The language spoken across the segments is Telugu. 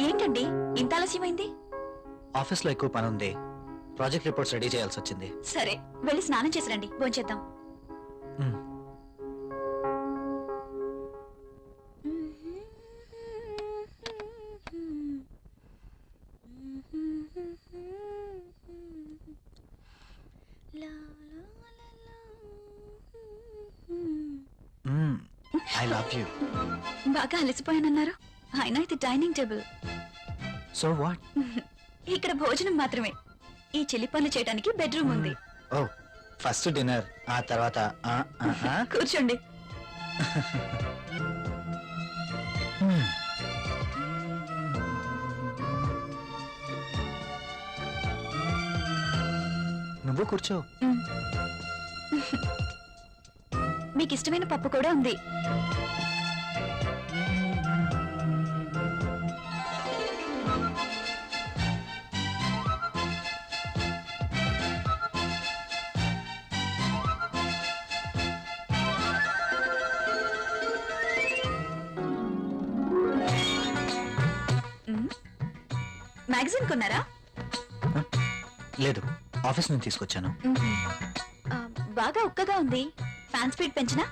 ఏంటండి ఇంత ఆలస్యమైంది? ఆఫీస్ లో ఎక్కువ పని ఉంది, ప్రాజెక్ట్ రిపోర్ట్స్ రెడీ చేయాల్సి వచ్చింది. సరే వెళ్ళి స్నానం చేసి రండి, భోంచేద్దాం. I love you. బాగా అలసిపోయానన్నారు, అయినా ఇది డైనింగ్ టేబుల్. So what? ఇక్కడ భోజనం మాత్రమే, ఈ చిల్లి పనులు చేయడానికి బెడ్రూమ్ ఉంది. ఓ, ఫస్ట్ డిన్నర్, ఆ తర్వాత కూర్చోండి. నువ్వు కూర్చో. మీకు ఇష్టమైన పప్పు కూడా ఉంది. మ్యాగజైన్ కొన్నారా? లేదు, ఆఫీస్ నుంచి తీసుకొచ్చాను. బాగా ఉక్కగా ఉంది, ఫ్యాన్ స్పీడ్ పెంచినా?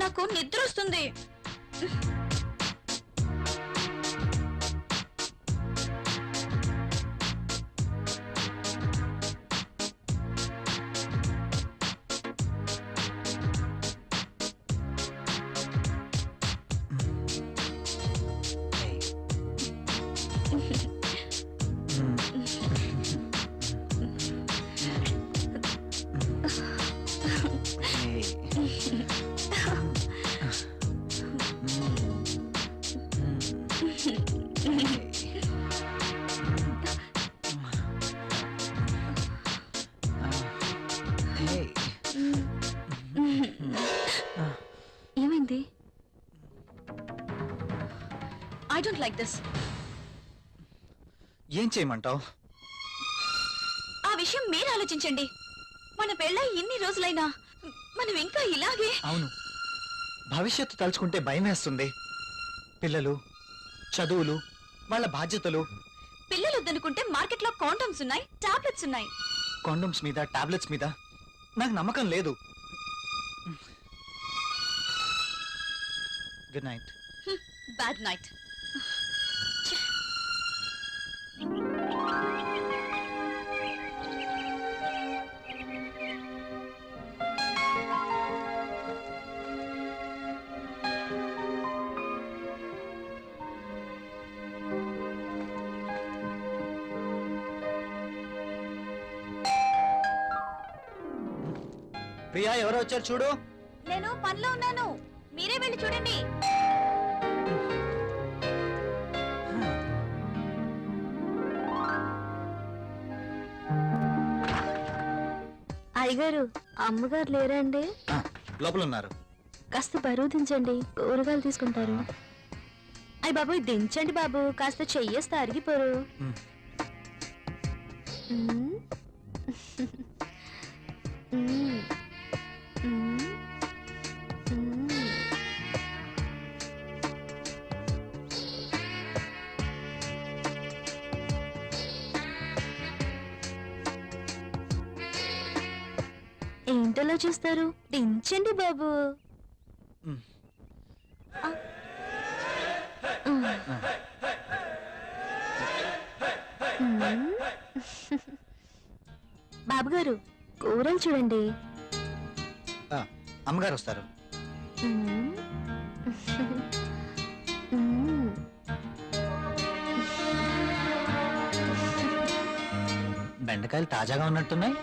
నాకు నిద్ర వస్తుంది. ఏమైంది? I don't like this. ఏం చేయమంటావు? ఆ విషయం మీరు ఆలోచించండి. మన పెళ్ళై ఇన్ని రోజులైనా మనం ఇంకా ఇలాగే. అవును, భవిష్యత్తు తలుచుకుంటే భయం వేస్తుంది. పిల్లలు, చదువులు, వాళ్ళ బాధ్యతలు. పిల్లలు వద్దనుకుంటే మార్కెట్ లో కాండమ్స్ ఉన్నాయి, టాబ్లెట్స్ ఉన్నాయి. కాండమ్స్ మీద, టాబ్లెట్స్ మీద నాకు నమ్మకం లేదు. Good night. Bad night. Priya, ఎవరో వచ్చారు చూడు. నేను పనిలో ఉన్నాను, మీరే వెళ్ళి చూడండి. అయ్యగారు, అమ్మగారు లేరండి? లోపల ఉన్నారు. కాస్త బరువు దించండి, కూరగాయలు తీసుకుంటారు. అయ్య బాబు, దించండి బాబు, కాస్త చెయ్యేస్తే అరిగిపోరు. ఏంటలా చూస్తారు? దించండి బాబు. బాబుగారు, కూరలు చూడండి. అమ్మగారు వస్తారు. బెండకాయలు తాజాగా ఉన్నట్టున్నాయి.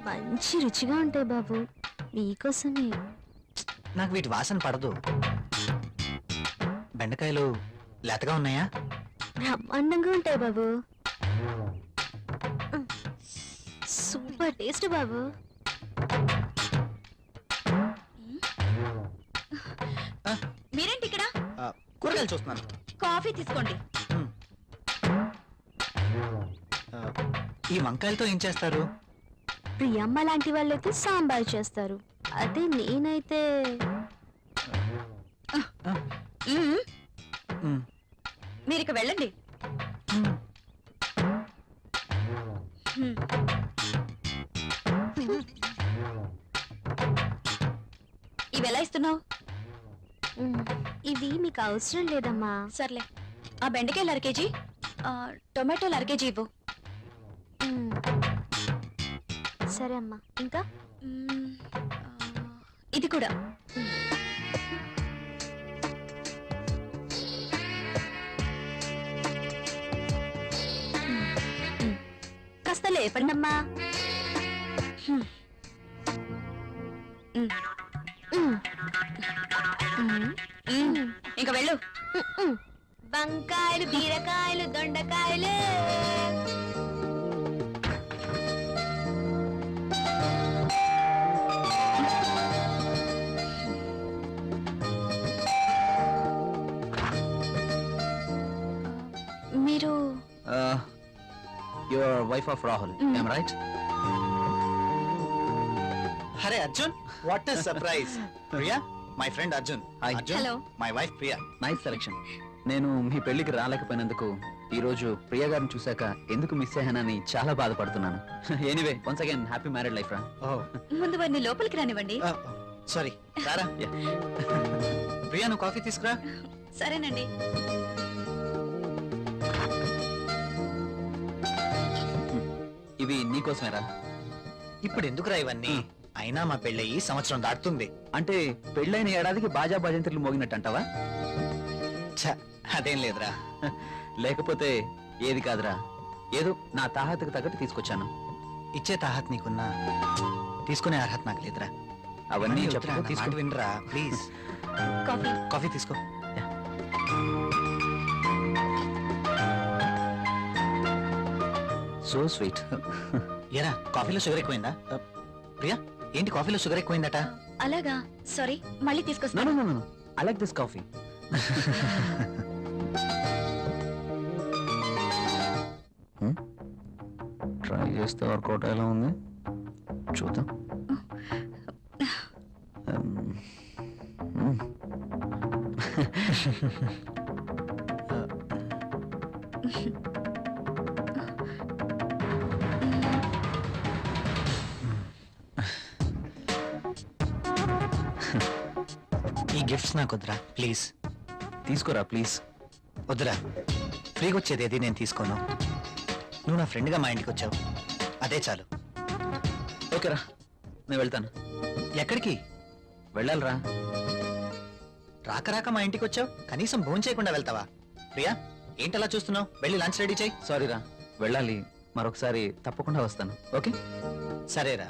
మంచి రుచిగా ఉంటాయి బాబు, మీకోసమే. నాకు వీటి వాసన పడదు. బెండకాయలు లేతగా ఉన్నాయా? బ్రహ్మాండంగా ఉంటాయి బాబు. సూపర్ టేస్ట్ బాబు. మీరేంటి ఇక్కడ? కూరగాయలు చూస్తున్నాను. కాఫీ తీసుకోండి. ఈ వంకాయలతో ఏం చేస్తారు? ప్రియమ్మ లాంటి వాళ్ళైతే సాంబార్ చేస్తారు. అదే నేనైతే మ్మ్. మ్, మీరు ఇక వెళ్ళండి. మ్. మ్మ్. ఇవి ఎలా ఇస్తున్నావు? ఇవి మీకు అవసరం లేదమ్మా. సర్లే, ఆ బెండకాయలు 1/2 కేజీ, టొమాటోలు 1/2 కేజీ ఇవ్వు. మ్. సరే అమ్మా. ఇంకా మ్మ్. ఇది కూడా. కాస్త లేపండి. అమ్మా. మ్మ్. మ్మ్. ఇంకా వెళ్ళు. వంకాయలు, బీరకాయలు, దొండకాయలు. మీరు your wife of Rahul, Mm. am right? అరే Arjun, what is surprise. Priya, my friend Arjun. Hi. Arjun, Hello. My wife Priya. Nice selection. నేను మీ పెళ్లికి రాలేకపోయినందుకు ఈ రోజు ప్రియ గారిని చూశాక ఎందుకు మిస్ అయ్యానని చాలా బాధపడుతున్నాను. Anyway, once again happy married life రా. ముందు వారిని లోపలికి రానివ్వండి. సారీ, రారా. Yeah. ప్రియా, నువ్వు కాఫీ తీసుకురా. సరేనండి. ఇవి నీకోసమేరా. ఇప్పుడు ఎందుకురా ఇవన్నీ? అయినా మా పెళ్ళయి సంవత్సరం దాటుతుంది. అంటే పెళ్ళైన ఏడాదికి బాజా భజంత్రులు మోగినట్టు అంటావా? ఛ, అదేం లేదురా. లేకపోతే ఏది కాదురా, ఏదో నా తాహతకు తగ్గట్టు తీసుకొచ్చాను. ఇచ్చే తాహత్ నీకున్నా, తీసుకునే అర్హత నాకు లేదురా. అవన్నీ వద్దురా, చెప్తా నా మాట తీసుకో. వినరా ప్లీజ్. కాఫీ. కాఫీ తీసుకో. So sweet. ఏరా, కాఫీలో షుగర్ ఎక్కువైందా? ప్రియా, ఏంటి కాఫీలో షుగర్ ఎక్కువైందట? అలాగా, సారీ, మళ్ళీ నో తీసుకొస్తాను. No no, I like this coffee. Try చేస్తే వర్కౌట్ ఎలా ఉంది చూద్దాం. ఈ గిఫ్ట్స్ నాకు వద్దురా ప్లీజ్. తీసుకోరా ప్లీజ్. వద్దురా, ఫ్రీగా వచ్చేది ఏది నేను తీసుకోను. నువ్వు నా ఫ్రెండ్గా మా ఇంటికి వచ్చావు, అదే చాలు. ఓకేరా, నేను వెళ్తాను. ఎక్కడికి? వెళ్ళాలిరా. రాక రాక మా ఇంటికి వచ్చావు, కనీసం భోజనం చేయకుండా వెళ్తావా? ప్రియా, ఏంటలా చూస్తున్నావు? వెళ్ళి లంచ్ రెడీ చేయి. సారీరా, వెళ్ళాలి. మరొకసారి తప్పకుండా వస్తాను. ఓకే? సరేరా,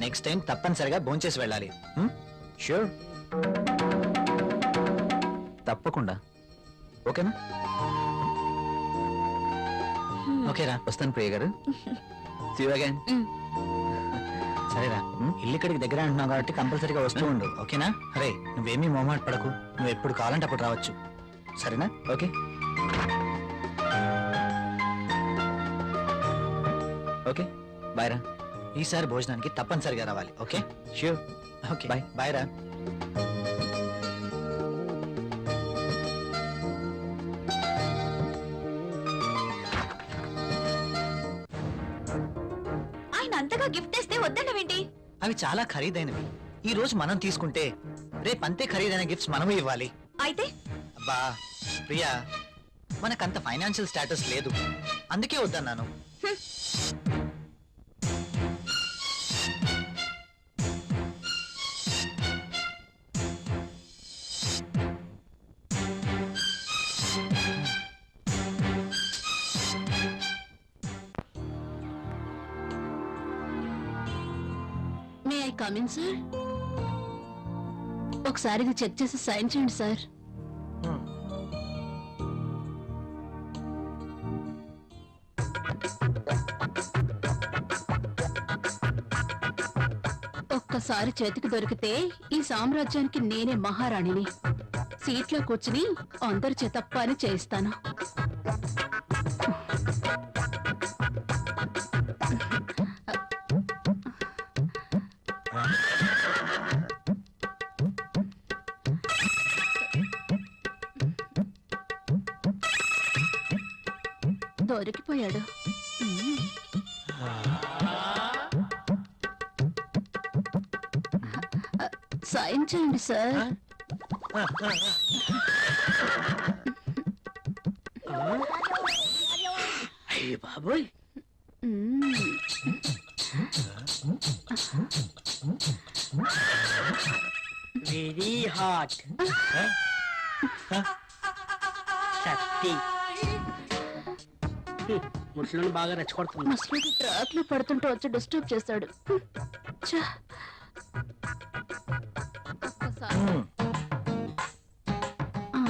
నెక్స్ట్ టైం తప్పనిసరిగా భోంచేసి వెళ్ళాలి. షూర్, తప్పకుండా. ఓకేనా? ఓకేరా, వస్తాను ప్రియ గారు. See you again. సరేరా. ఇల్లు ఇక్కడికి దగ్గర అంటున్నావు కాబట్టి కంపల్సరీగా వస్తూ ఉండు, ఓకేనా? అరే, నువ్వేమీ మొహమాట పడకు, నువ్వు ఎప్పుడు కావాలంటే అప్పుడు రావచ్చు, సరేనా? ఓకే. ఓకే, బాయ్ రా. ఈసారి భోజనానికి తప్పనిసరిగా రావాలి, okay? Sure. Okay, Bye. Bye రా. ఆయన అంతగా గిఫ్ట్ తెస్తే వద్దన్నవేంటి? అవి చాలా ఖరీదైనవి. ఈ రోజు మనం తీసుకుంటే రేపు అంతే ఖరీదైన గిఫ్ట్స్ మనము ఇవ్వాలి. అయితే అబ్బా ప్రియా, మనకంత ఫైనాన్షియల్ స్టేటస్ లేదు, అందుకే వద్దన్నాను. May I come in sir? ఒకసారి ఇది చెక్ చేసి సైన్ చేయండి సార్. ఒక్కసారి చేతికి దొరికితే ఈ సామ్రాజ్యానికి నేనే మహారాణిని. సీట్లో కూర్చుని అందరి చేత పని చేయిస్తాను. దొరికిపోయాడు. సైన్ చేయండి సార్. అయ్య బాబోయ్, వెరీ హాట్. శక్తి ముసలిని బాగా రెచ్చగొడుతుంది. ముసలికి ట్రాక్ లో పడుతుంటే వచ్చి డిస్టర్బ్ చేశాడు. ఛ! ఒక్కసారి. ఆ.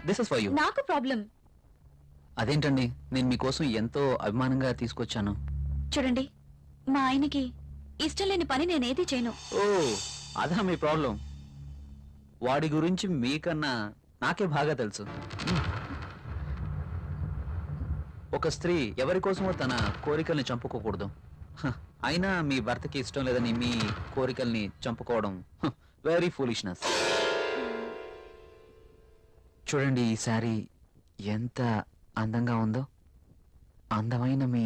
This is for you. నాకు ప్రాబ్లం. అదేంటండి, నేను మీకోసం ఎంతో అభిమానంగా తీసుకొచ్చాను. చూడండి, మా ఆయనకి ఇష్టం లేని పని నేనేది చేయను. ఓ, అదా మీ ప్రాబ్లం. వాడి గురించి మీకన్నా నాకే బాగా తెలుసు. ఒక స్త్రీ ఎవరి కోసమో తన కోరికల్ని చంపుకోకూడదు. హ, అయినా మీ భర్తకి ఇష్టం లేదని మీ కోరికల్ని చంపుకోవడం వెరీ ఫూలిష్నెస్. చూడండి, ఈ శారీ ఎంత అందంగా ఉందో. అందమైన మీ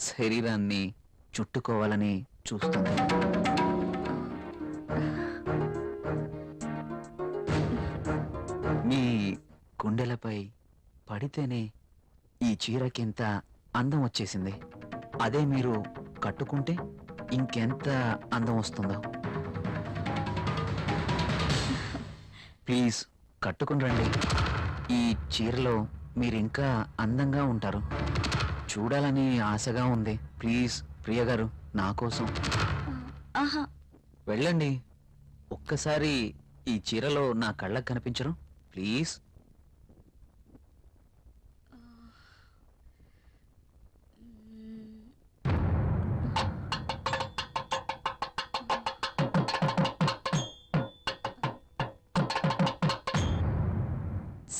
శరీరాన్ని చుట్టుకోవాలని చూస్తుంది. మీ గుండెలపై పడితేనే ఈ చీరకింత అందం వచ్చేసింది. అదే మీరు కట్టుకుంటే ఇంకెంత అందం వస్తుందో. ప్లీజ్ కట్టుకుని రండి. ఈ చీరలో మీరు ఇంకా అందంగా ఉంటారు. చూడాలని ఆశగా ఉంది. ప్లీజ్ ప్రియ గారు, నా కోసం ఆహా, వెళ్ళండి. ఒక్కసారి ఈ చీరలో నా కళ్ళకు కనిపించరు? ప్లీజ్.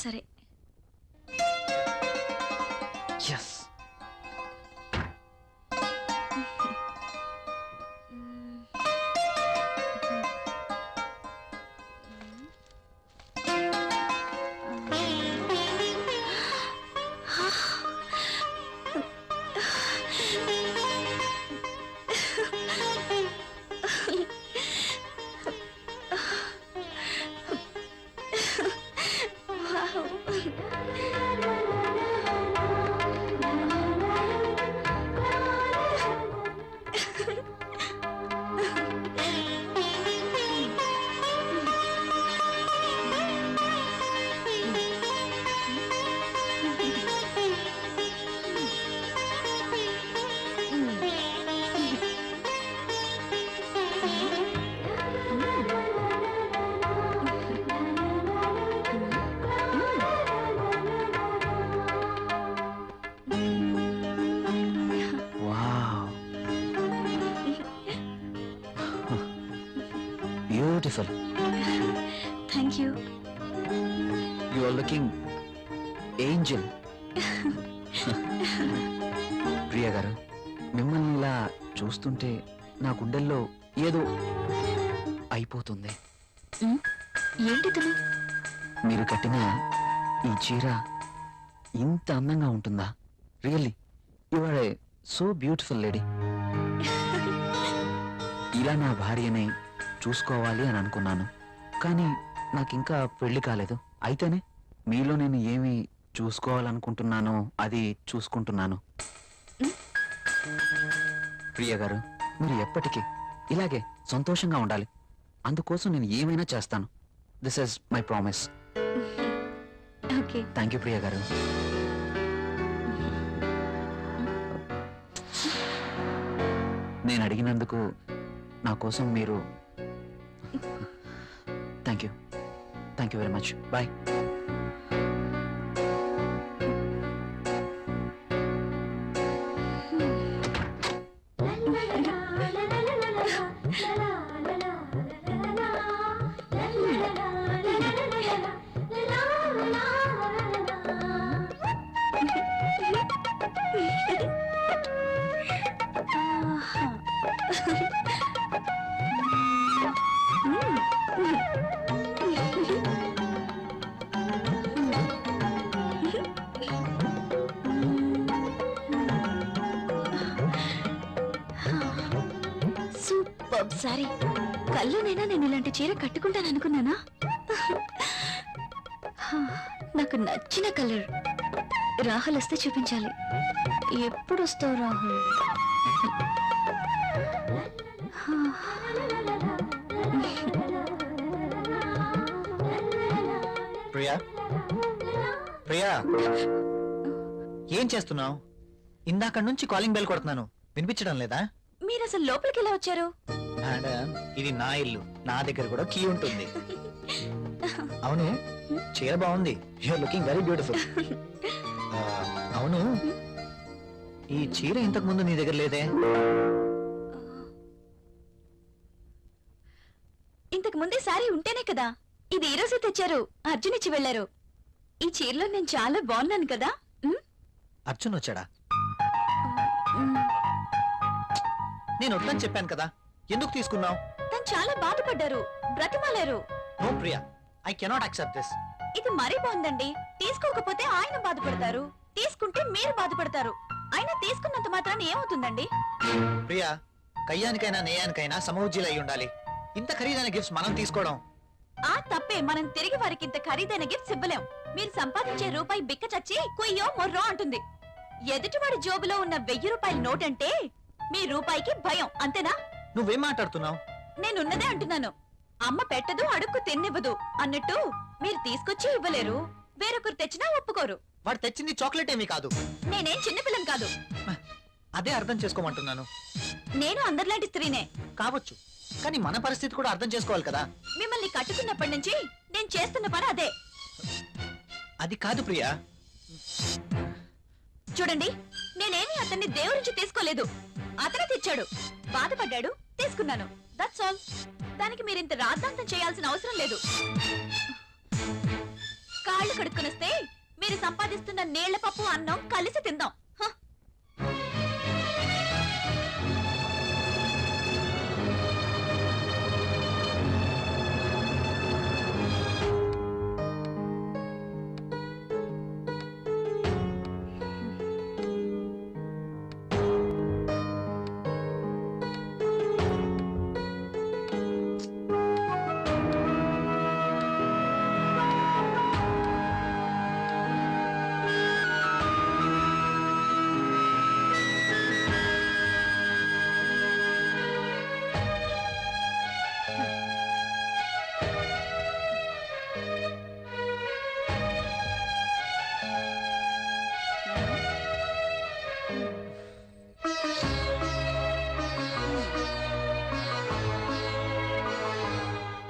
సరే. Yes. Beautiful. Thank you. You are looking angel. Priya గారు, మిమ్మల్ని ఇలా చూస్తుంటే నా గుండెల్లో ఏదో అయిపోతుంది. ఏంటితను? మీరు కట్టిన ఈ చీర ఇంత అందంగా ఉంటుందా? Really you are a so beautiful lady. ఇలా నా భార్యని చూసుకోవాలి అని అనుకున్నాను, కానీ నాకింకా పెళ్లి కాలేదు. అయితేనే మీలో నేను ఏమి చూసుకోవాలనుకుంటున్నానో అది చూసుకుంటున్నాను. ప్రియ గారు, మీరు ఎప్పటికీ ఇలాగే సంతోషంగా ఉండాలి. అందుకోసం నేను ఏమైనా చేస్తాను. This is my promise. Okay. Thank you Priya garu. నేను అడిగినందుకు నా కోసం మీరు thank you very much. Bye. Super sorry. కల్లోనైనా నేను ఇలాంటి చీర కట్టుకుంటాను అనుకున్నానా? నాకు నచ్చిన కలర్. రాహుల్ వస్తే చూపించాలి. ఎప్పుడు వస్తావు రాహుల్? ప్రియా, ప్రియా, ఏం చేస్తున్నావు? ఇందాక నుంచి కాలింగ్ బెల్ కొడుతున్నాను, వినిపించడం లేదా? మీరు అసలు లోపలికి ఎలా వచ్చారు? మేడం, ఇది నా ఇల్లు, నా దగ్గర కూడా కీ ఉంటుంది. అవును, చీర బాగుంది. You are looking very beautiful. అవును, ఈ చీర ఇంతకు ముందు నీ దగ్గర లేదే? ఇంతకు ముందే సారీ ఉంటేనే కదా. ఇది ఈ రోజే తెచ్చారు. అర్జున్ ఇచ్చి వెళ్లారు. ఈ చీరలో నేను చాలా బాగున్నాను కదా? అర్జున్ వచ్చాడా? నేను వద్దని చెప్పాను కదా, ఎందుకు తీసుకున్నావు? తను చాలా బాధపడ్డారు, బ్రతిమాలారు. No Priya, I cannot accept this. ఇది మరీ బాగుందండి. తీసుకోకపోతే ఆయన బాధపడతారు, తీసుకుంటే మీరు బాధపడతారు. అయినా తీసుకున్నంత మాత్రాన్ని ఏమవుతుందండి? ప్రియా, కయ్యానికైనా నేయానికైనా సమౌజ్జీలు అయి ఉండాలి. ఇంత ఖరీదైన గిఫ్ట్స్ మనం తీసుకోవడం ఆ తప్పే. మనం తిరిగి వారికి ఇంత ఖరీదైన గిఫ్ట్స్ ఇవ్వలేం. మీరు సంపాదించే రూపాయి బిక్క చచ్చి కుయ్యో మొర్రో అంటుంది. ఎదుటివాడి జోబులో ఉన్న 1000 రూపాయల నోట్ అంటే మీ రూపాయికి భయం, అంతేనా? నువ్వేం మాట్లాడుతున్నావు? నేనున్నదే అంటున్నాను. అమ్మ పెట్టదు, అడుక్కు తిన్నివ్వదు అన్నట్టు మీరు తీసుకొచ్చి ఇవ్వలేరు, వేరొకరు తెచ్చినా ఒప్పుకోరు. వాడు తెచ్చింది చాక్లెట్ ఏమీ కాదు. నేనేం చిన్నపిల్లం కాదు. అదే అర్థం చేసుకోమంటున్నాను. నేను అందరిలాంటి స్త్రీనే కావచ్చు, కానీ మన పరిస్థితి కూడా అర్థం చేసుకోవాలి కదా. మిమ్మల్ని కట్టుకున్నప్పటి నుంచి నేను చేస్తున్న పని అదే. అది కాదు ప్రియా. చూడండి, నేనేమి అతన్ని దేవురించి తీసుకోలేదు. అతనే తెచ్చాడు, బాధపడ్డాడు, తీసుకున్నాను. That's all. దానికి మీరింత రాద్ధాంతం చేయాల్సిన అవసరం లేదు. కాళ్ళు కడుక్కునొస్తే మీరు సంపాదిస్తున్న నీళ్ల పప్పు అన్నం కలిసి తిందాం. హ!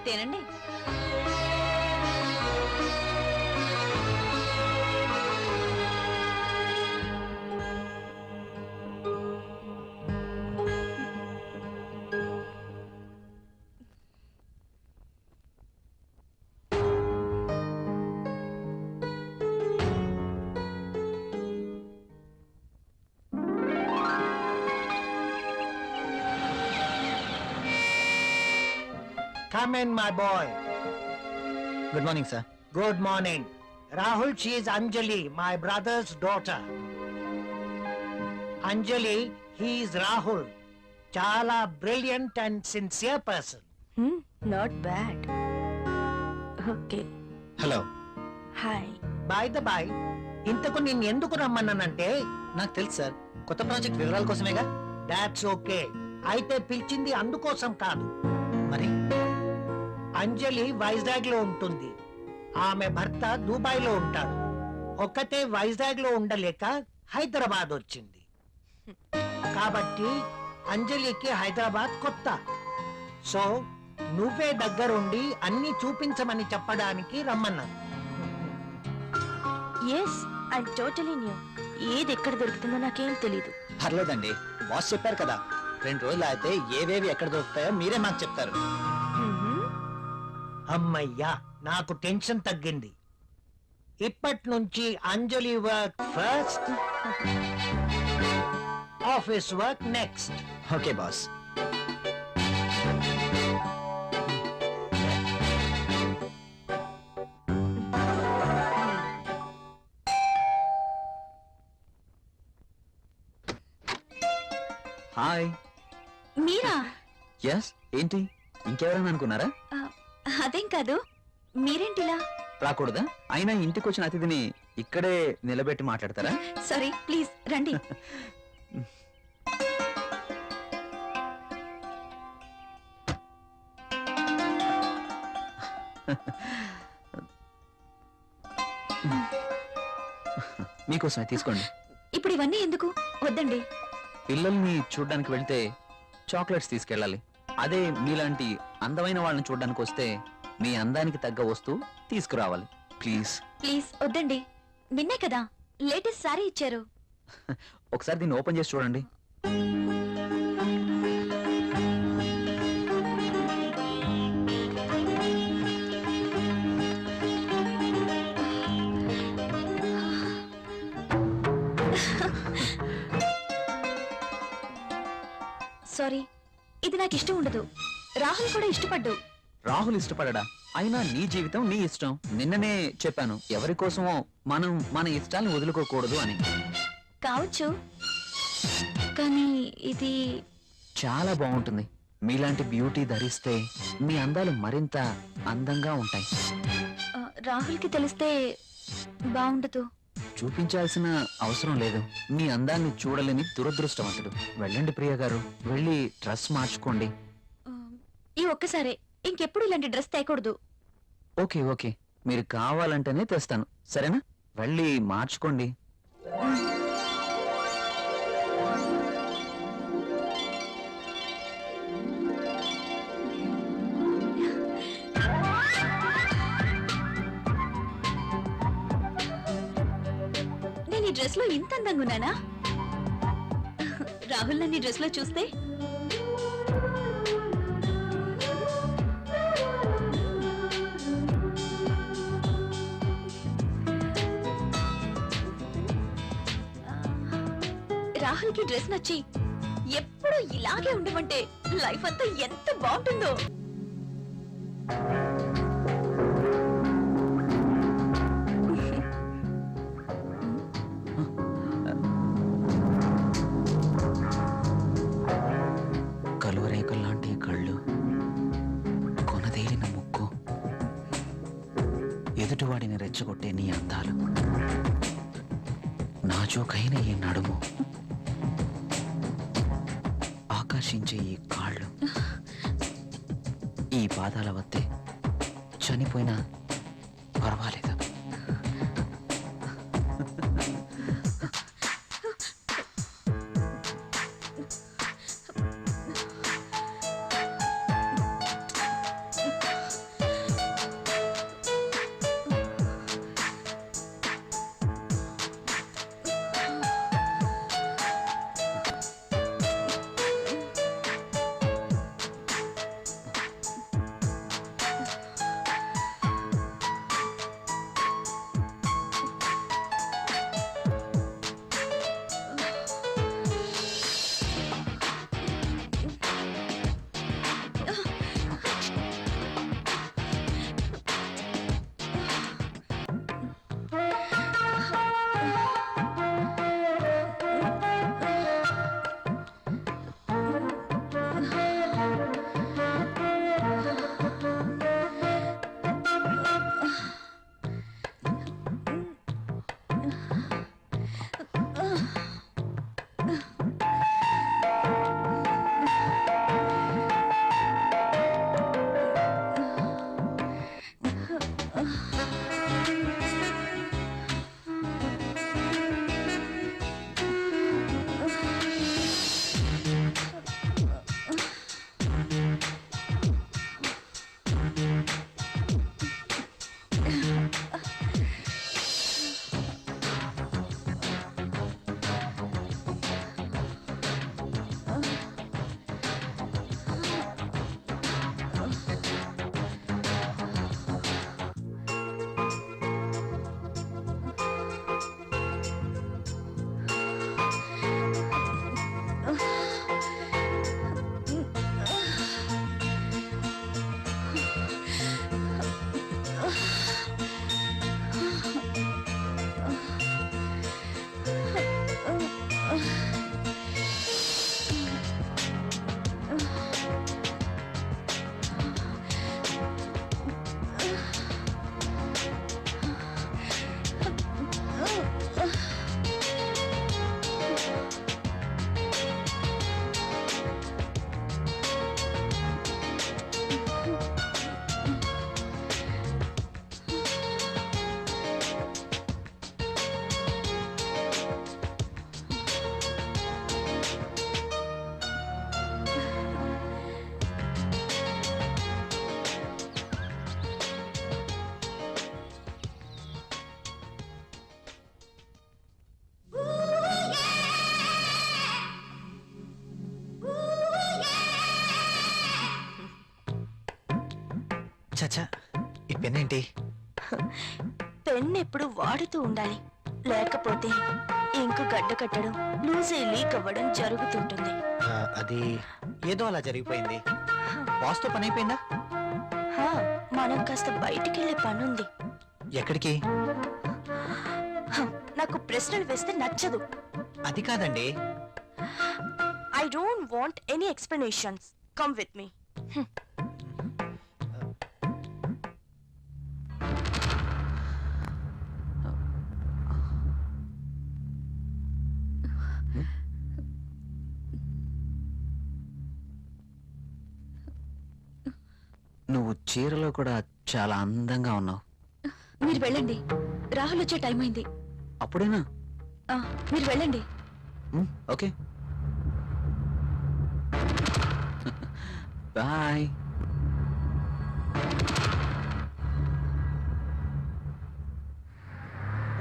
తినండి. Come in, my boy. Good morning sir. Good morning. Rahul, she is Anjali, my brother's daughter. Anjali, he is Rahul. Chala brilliant and sincere person. Not bad. Okay. Hello. Hi. By the by, ఇంతకు నిన్ను ఎందుకు రమ్మన్నానంటే నాకు తెలుసు సార్, కొత్త ప్రాజెక్ట్ వివరాల కోసమేగా. That's okay. అయితే పిలిచింది అందుకోసం కాదు. మరి అంజలి వైజాగ్ లో ఉంటుంది, ఆమె భర్త దుబాయ్ లో ఉంటాడు. ఒక్కతే వైజాగ్ లో ఉండలేక హైదరాబాద్ వచ్చింది. కాబట్టి అంజలికి హైదరాబాద్ కొత్త. సో నువ్వే దగ్గరుండి అన్ని చూపించమని చెప్పడానికి రమ్మన్నాను. Yes I totally new. ఏది ఎక్కడ దొరుకుతుందో నాకేం తెలీదు. పర్లేదండి, బాస్ చెప్పారు కదా, 2 రోజులు అయితే ఏవేవి ఎక్కడ దొరుకుతాయో మీరే మాకు చెప్తారు. అమ్మయ్యా, నాకు టెన్షన్ తగ్గింది. ఇప్పటి నుంచి Anjali work first, office work next. Okay boss. Hi. మీరా? ఎస్, ఏంటి ఇంకెవరైనా అనుకున్నారా? అదేం కాదు, మీరేంటిలా? రాకూడదా? అయినా ఇంటికి వచ్చిన అతిథిని ఇక్కడే నిలబెట్టి మాట్లాడతారా? సారీ, ప్లీజ్ రండి. మీకోసమే తీసుకోండి. ఇప్పుడు ఇవన్నీ ఎందుకు? వద్దండి. పిల్లల్ని చూడడానికి వెళ్తే చాక్లెట్స్ తీసుకెళ్ళాలి. అదే మీలాంటి అందమైన వాళ్ళని చూడడానికి వస్తే మీ అందానికి తగ్గ వస్తువు తీసుకురావాలి. ప్లీజ్ ప్లీజ్ వద్దండి. నిన్నే కదా లేటెస్ట్ సారీ ఇచ్చారు. ఒకసారి దీన్ని ఓపెన్ చేసి చూడండి. సారీ, ఇది నాకు ఇష్టం ఉండదు. రాహుల్ కూడా ఇష్టపడ్డు. రాహుల్ ఇష్టపడడా? అయినా నీ జీవితం నీ ఇష్టం. నిన్ననే చెప్పాను, ఎవరి కోసమో మనం మన ఇష్టాల్ని వదులుకోకూడదు అని. కావచ్చు, కానీ ఇది చాలా బాగుంటుంది. మీలాంటి బ్యూటీ ధరిస్తే మీ అందాలు మరింత అందంగా ఉంటాయి. రాహుల్కి తెలిస్తే బాగుండదు. చూపించాల్సిన అవసరం లేదు. మీ అందాన్ని చూడలేని దురదృష్టవంతుడు. వెళ్ళండి ప్రియ గారు, వెళ్ళి డ్రెస్ మార్చుకోండి. ఈ ఒక్కసారే, ఇంకెప్పుడు ఇలాంటి డ్రెస్ తేకూడదు. ఓకే ఓకే, మీరు కావాలంటేనే తెస్తాను, సరేనా? వెళ్ళి మార్చుకోండి. నేను ఈ డ్రెస్ లో ఇంత అందంగా ఉన్నానా? రాహుల్ నన్ను ఈ డ్రెస్ లో చూస్తే రాహుల్ కి డ్రెస్ నచ్చి ఎప్పుడు ఇలాగే ఉండమంటే లైఫ్ అంతా ఎంత బాగుంటుందో. కలువరేకుల్లాంటి కళ్ళు, కొనదేలిన ముక్కు, ఎదుటివాడిని రెచ్చగొట్టే నీ అందాలు, నాజూకైన ఈ నడుము, ఆకర్షించే ఈ కాళ్ళు, ఈ పాదాల వద్దే చనిపోయినా పర్వాలేదు. చచ్చా ఈ పెన్ ఏంటి? పెన్ ఎప్పుడు వాడుతూ ఉండాలి, లేకపోతే ఇంకు గడ్డ కట్టడం, లూజ్ అయి లీక్ అవ్వడం జరుగుతుంటుంది. అది ఏదో అలా జరిగిపోయింది. బాస్తో పని అయిపోయిందా? హా, మనం కాస్త బయటికి వెళ్ళే పనుంది. ఎక్కడికి? నాకు ప్రశ్నలు వేస్తే నచ్చదు. అది కాదండి. I don't want any explanations. Come with me. నువ్వు చీరలో కూడా చాలా అందంగా ఉన్నావు. మీరు వెళ్ళండి, రాహుల్ వచ్చే టైం అయింది. అప్పుడేనా? మీరు వెళ్ళండి. Okay bye.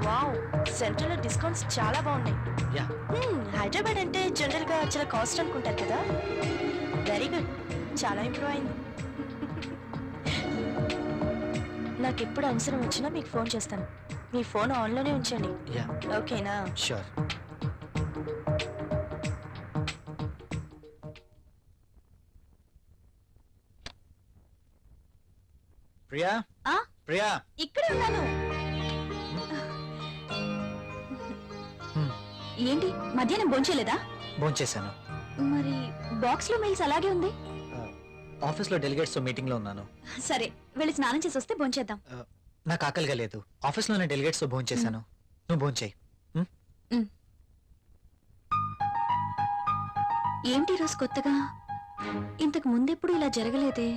వావ్, సెంట్రల్ లో డిస్కౌంట్స్ చాలా బాగున్నాయి. యా. హైదరాబాద్ అంటే జనరల్ గా చాలా కాస్ట్ అనుకుంటారు కదా. వెరీ గుడ్, చాలా ఇంప్రూవ్ అయింది. నాకు ఎప్పుడు అవసరం వచ్చినా మీకు ఫోన్ చేస్తాను. మీ ఫోన్ ఆన్లోనే ఉంచండి, యా ఓకేనా? షూర్. ప్రియా, ఆ? ప్రియా, ఇక్కడే ఉన్నాను. ఏంటి మధ్యాహ్నం భోంచేయలేదా? భోంచేశాను. మరి బాక్స్ లో మెయిల్స్ అలాగే ఉంది. ఆఫీస్లో డెలిగేట్స్ తో మీటింగ్ లో ఉన్నాను. సరే, వెళ్ళి స్నానం చేసి వస్తే భోంచేద్దాం. నాకు ఆకలిగా లేదు. ఆఫీస్లోనే డెలిగేట్స్ తో భోంచేశాను. నువ్వు భోంచేయి. ఏంటి రోజు కొత్తగా? ఇంతకు ముందెప్పుడు ఇలా జరగలేదే.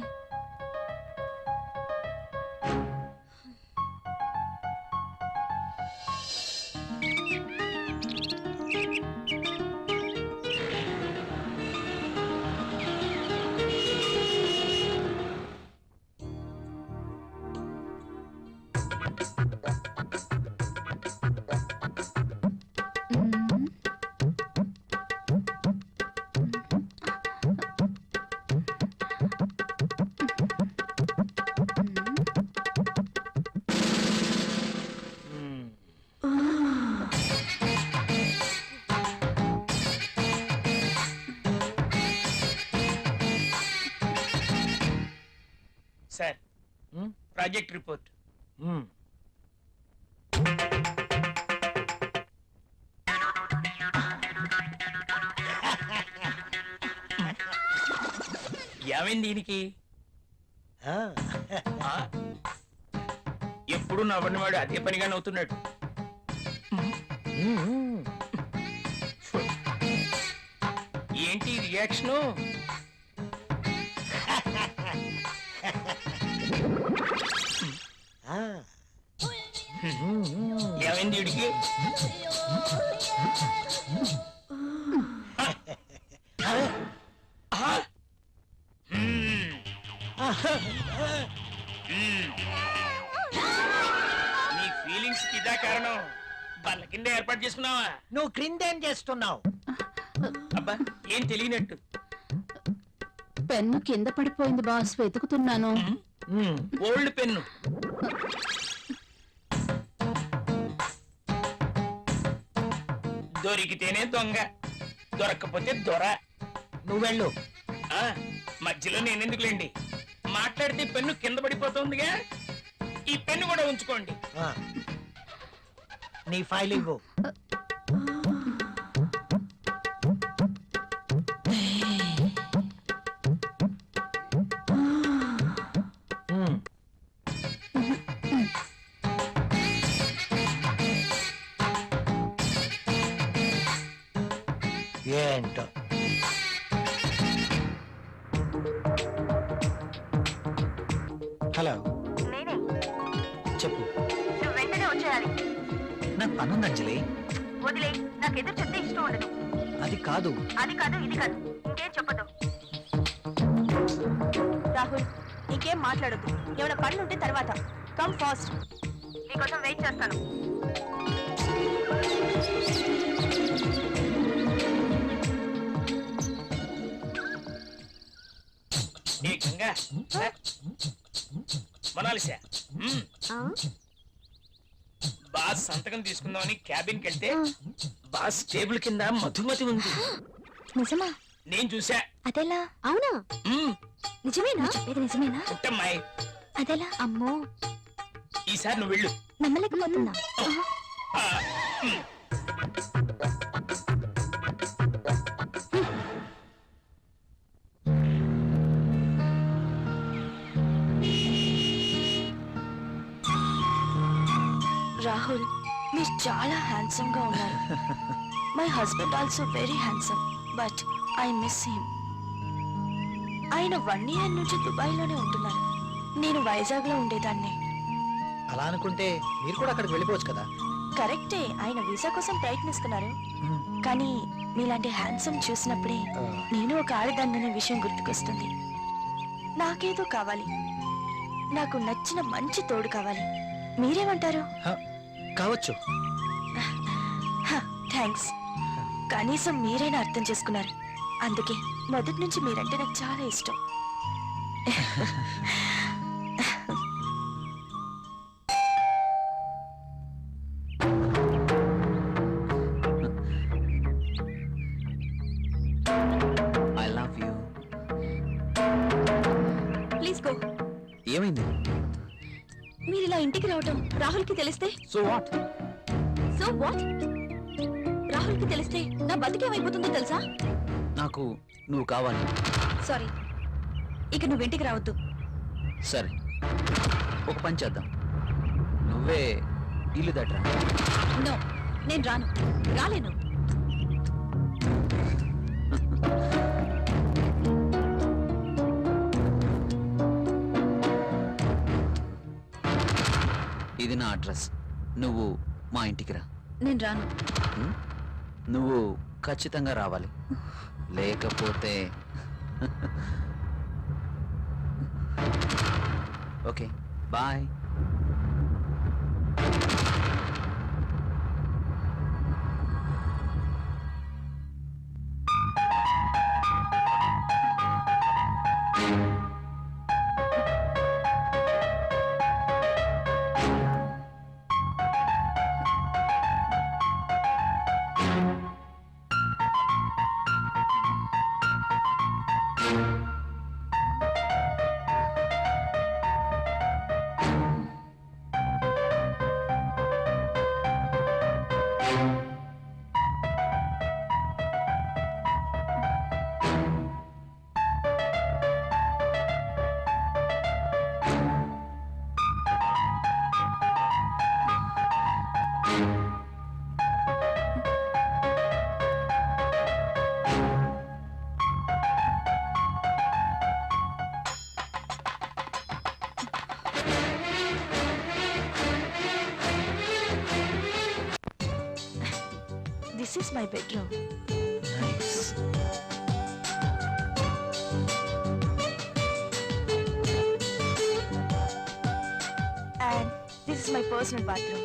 Sir, project report. ఏమైంది దీనికి? ఎప్పుడు నవ్వని వాడు అదే పనిగా నవ్వుతున్నాడు. ఏంటి రియాక్షను? ఏమైంది వీడికి? నీ ఫీలింగ్స్ కి ఇదా కారణం? బల్ల కింద ఏర్పాటు చేసుకున్నావా? నువ్వు క్రిందేం చేస్తున్నావు? అబ్బా, ఏం తెలియనట్టు. పెన్ను కింద పడిపోయింది బాస్, వెతుకుతున్నాను. Old pen. దొరికితేనే దొంగ, దొరక్కపోతే దొర. నువ్వు వెళ్ళు. మధ్యలో నేనెందుకులేండి, మాట్లాడితే పెన్ను కింద పడిపోతుందిగా. ఈ పెన్ను కూడా ఉంచుకోండి. నీ ఫైల్ ఇవ్వు. ఏంటో హలో, నేనే. చెప్పు. నువ్వు వెంటనే వచ్చేయాలి. నాకు పనుంది అంజలి. వదిలే, నాకు ఎదురు చెప్తే ఇష్టం ఉండదు. అది కాదు. అది కాదు, ఇది కాదు, ఇంకేం చెప్పదు. రాహుల్, ఇంకేం మాట్లాడద్దు. ఏమైనా పనులు ఉంటే తర్వాత. కమ్ ఫాస్ట్, నీకోసం వెయిట్ చేస్తాను. ఏ గంగా మనాలిసా బాస్ సంతకం తీసుకుందామని క్యాబిన్కి వెళ్తే బాస్ టేబుల్ కింద మధుమతి ఉంది. నిజమా? నేను చూసా. అదెలా? అవునా? నిజమేనా? చెప్పేది నిజమేనా? పుట్టమ్మాయి, అదెలా? అమ్మో, ఈసారి నువ్వు వెళ్ళు. నమ్మలేకపోతున్నా. ఆ, మ్. రాహుల్, మీరు చాలా హ్యాండ్సమ్ గా ఉన్నారు. My husband also very handsome, but I miss him. ఆయన 1 year నుంచి దుబాయ్ లోనే ఉంటున్నారు. నేను వైజాగ్ లో ఉండేదాన్ని. అలా అనుకుంటే మీరు కూడా అక్కడికి వెళ్ళిపోవచ్చు కదా. కరెక్టే, ఆయన వీసా కోసం ప్రయత్నిస్తున్నారు. కానీ మీలాంటి హ్యాండ్సమ్ చూసినప్పుడే నేను ఒక ఆడదాన్ననే విషయం గుర్తుకొస్తుంది. నాకేదో కావాలి, నాకు నచ్చిన మంచి తోడు కావాలి. మీరేమంటారు? కావచ్చు. థ్యాంక్స్. కనీసం మీరైనా అర్థం చేసుకున్నారు. అందుకే మొదటి నుంచి మీరంటే నాకు చాలా ఇష్టం. I love you. Please go. ఏమైంది? మీరు ఇలా ఇంటికి రావటం రాహుల్కి తెలిస్తే? So what? So what? రాహుల్కి తెలిస్తే నా బతికేమైపోతుందో తెలుసా? నాకు నువ్వు కావాలి. సారీ, ఇక నువ్వు ఇంటికి రావద్దు. సరే, ఒక పని చేద్దాం. నువ్వే ఇల్లు దట్రా. నో, నేను రాను, రాలేను. ఇది నా అడ్రస్. నువ్వు మా ఇంటికి రా. నేను రాను. హ్మ్? నువ్వు ఖచ్చితంగా రావాలి, లేకపోతే okay bye. This is my bedroom. Nice. And this is my personal bathroom.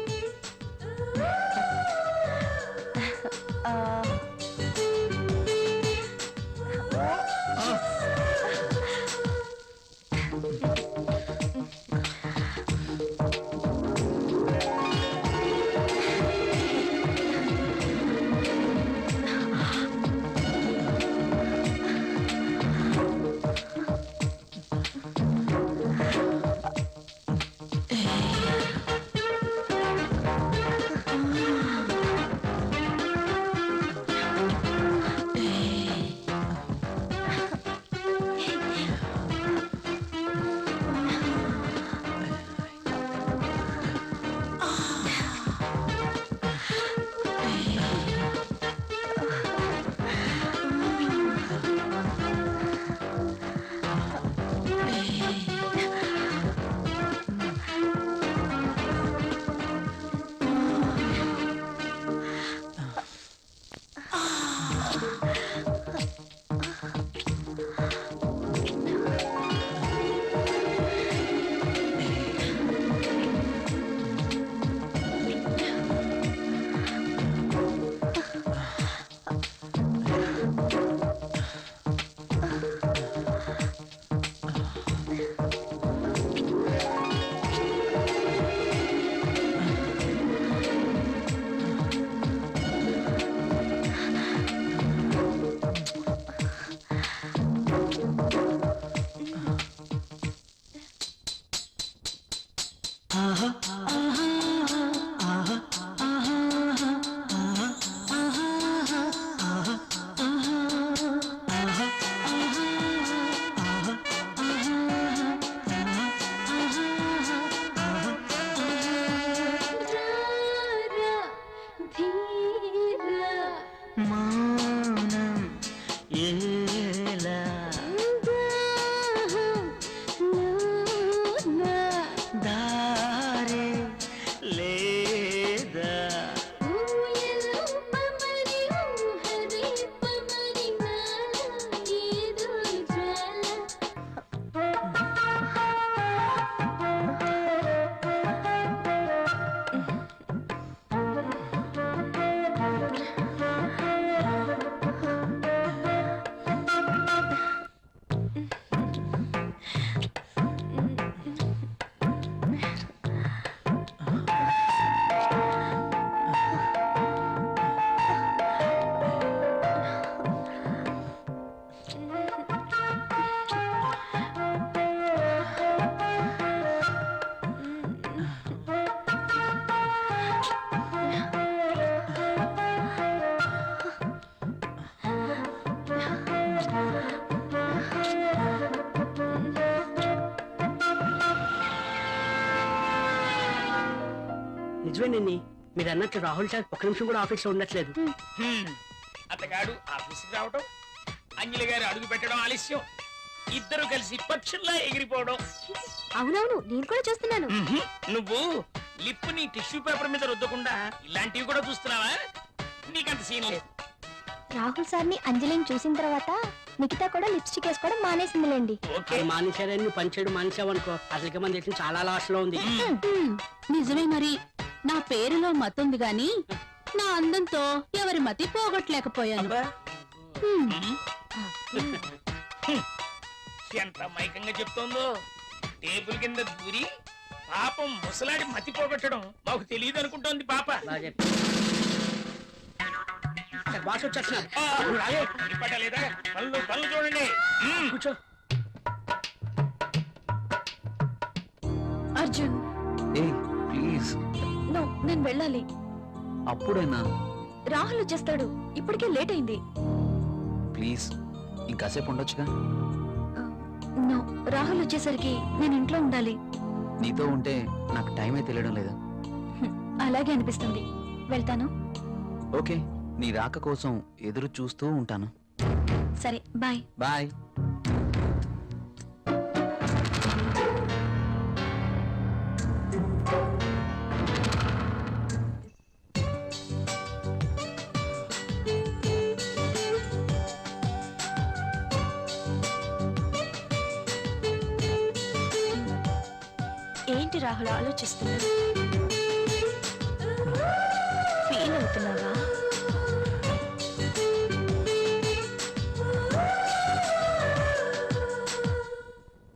నిజమేనండి, మీరు అన్నట్టు రాహుల్ సార్ ఒక్క నిమిషం కూడా ఆఫీస్ లో ఉండట్లేదు. అతగాడు ఆఫీస్కి రావడం, అంజలి గారు అడుగు పెట్టడం ఆలస్యం, ఇద్దరు కలిసి పక్షుల్లా ఎగిరిపోవడం. అవునవును, నేను కూడా చూస్తున్నాను. నువ్వు లిప్ ని టిష్యూ పేపర్ మీద రుద్దకుండా ఇలాంటివి కూడా చూస్తున్నావా? నీకంత సీన్ లేదు. రాహుల్ సార్ ని అంజలిని చూసిన తర్వాత నిఖిత కూడా లిప్స్టిక్ వేసుకోవడం మానేసిందిలేండి. ఓకే అది మానేశారని నువ్వు పనిచేయడం మానేసావనుకో, అసలుకి మన దేశం చాలా లాస్ లో ఉంది. నిజమే మరి. నా పేరులో మతుంది గాని నా అందంతో ఎవరి మతి పోగొట్టలేకపోయాను. అబ్బా, హ్మ్. ఎంత మైకంగా చెప్తోందో. టేబుల్ కింద దూరి పాపం ముసలాడి మతి పోగొట్టడం మాకు తెలియదు అనుకుంటోంది పాప. బాగా చెప్పావు. బాస్ వచ్చేస్తున్నారు. ఆ, నువ్వు రాలే. ఇప్పటలేదా? పనులు పనులు చూడండి. కూర్చో. అర్జున్, ఏయ్ ప్లీజ్, నేను వెళ్ళాలి. అప్పుడేనా? రాహుల్ వచ్చేస్తాడు, ఇప్పటికే లేట్ అయింది. ప్లీజ్ ఇంకాసేపు ఉండొచ్చుగా. నో, రాహుల్ వచ్చేసరికి నేను ఇంట్లో ఉండాలి. నీతో ఉంటే నాకు టైమే తెలియడం లేదు. అలాగే అనిపిస్తుంది. వెళ్తాను. ఓకే, నీ రాక కోసం ఎదురు చూస్తూ ఉంటాను. సరే, బాయ్. బాయ్. ఏంటి రాహుల్ ఆలోచిస్తున్నావు? ఫీల్ అవుతున్నావా?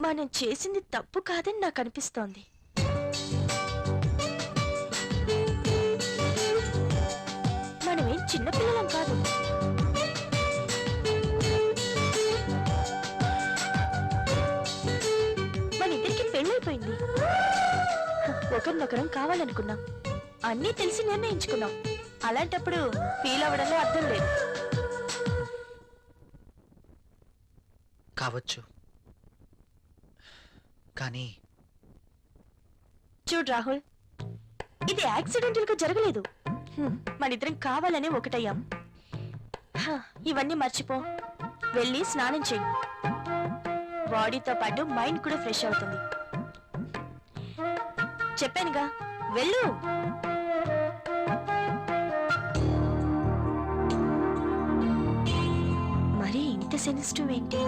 మనం చేసింది తప్పు కాదని నాకు అనిపిస్తోంది. మనమేం చిన్నపిల్లలం కాదు. మన ఇద్దరికి పెళ్ళైపోయింది. ఒకరినొకరం కావాలనుకున్నాం, అన్నీ తెలిసి నిర్ణయించుకున్నాం. అలాంటప్పుడు ఫీల్ అవ్వడంలో అర్థం లేదు. కావచ్చు, కానీ చూడు రాహుల్, ఇది యాక్సిడెంటల్ గా జరగలేదు. మనిద్దరం కావాలనే ఒకటయ్యాం. ఇవన్నీ మర్చిపో, వెళ్ళి స్నానం చెయ్యి. బాడీతో పాటు మైండ్ కూడా ఫ్రెష్ అవుతుంది. చెప్పానుగా, వెళ్ళు. మరి ఇంత సెన్సిటివ్ ఏంటి?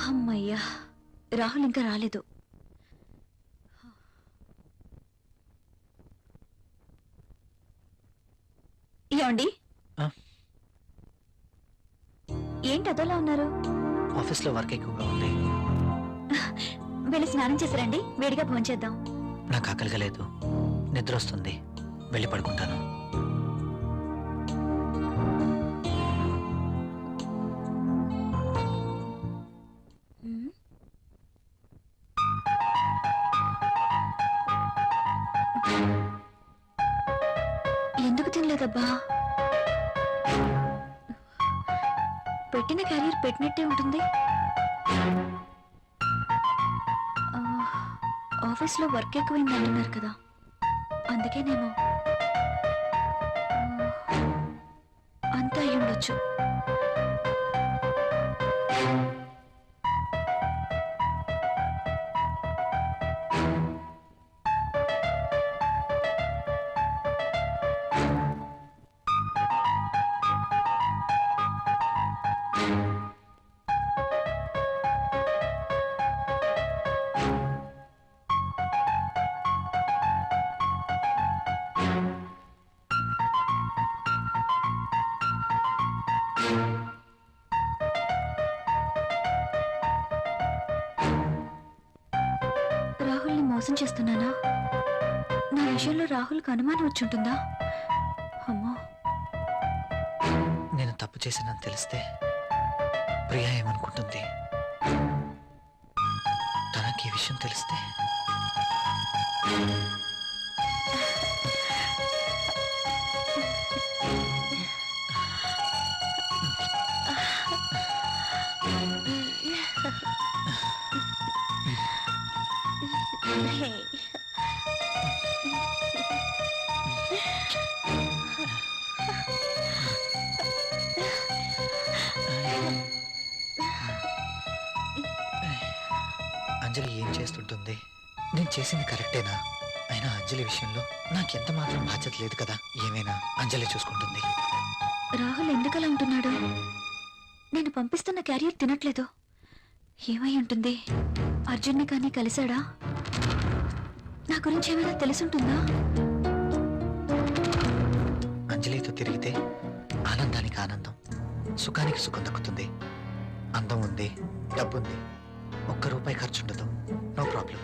అమ్మయ్యా, రాహుల్ ఇంకా రాలేదు. ఏమండి, ఆ? ఏంటి అదోలా ఉన్నారు? ఆఫీస్లో వర్క్ ఎక్కువగా ఉంది. వెళ్ళి స్నానం చేశారండి, వేడిగా భోంచేద్దాం. నాకు ఆకలిగా లేదు, నిద్ర వస్తుంది, వెళ్ళి పడుకుంటాను. ఎందుకు తినలేదబ్బా? పెట్టిన క్యారియర్ పెట్టినట్టే ఉంటుంది. ఆఫీస్లో వర్క్ ఎక్కువైంది అంటున్నారు కదా, అందుకేనేమో. అంతా అయి ఉండొచ్చు. రాహుల్ని మోసం చేస్తున్నానా? నా విషయంలో రాహుల్కి అనుమానం వచ్చుంటుందా? అమ్మో, నేను తప్పు చేశానని తెలిస్తే ప్రియా ఏమనుకుంటుంది? తనకి ఈ విషయం తెలిస్తే అంజలి ఏం చేస్తుంటుంది? నేను చేసింది కరెక్టేనా? అయినా అంజలి విషయంలో నాకెంత మాత్రం బాధ్యత లేదు కదా. ఏమైనా అంజలి చూసుకుంటుంది. రాహుల్ ఎందుకలా ఉంటున్నాడు? నేను పంపిస్తున్న క్యారియర్ తినట్లేదు. ఏమై ఉంటుంది? అర్జున్ని కానీ కలిశాడా? నా గురించి ఏమైనా తెలుసుంటుందా? అంజలితో తిరిగితే ఆనందానికి ఆనందం, సుఖానికి సుఖం దక్కుతుంది. అందం ఉంది, డబ్బుంది, ₹1 ఖర్చుండదు. No problem.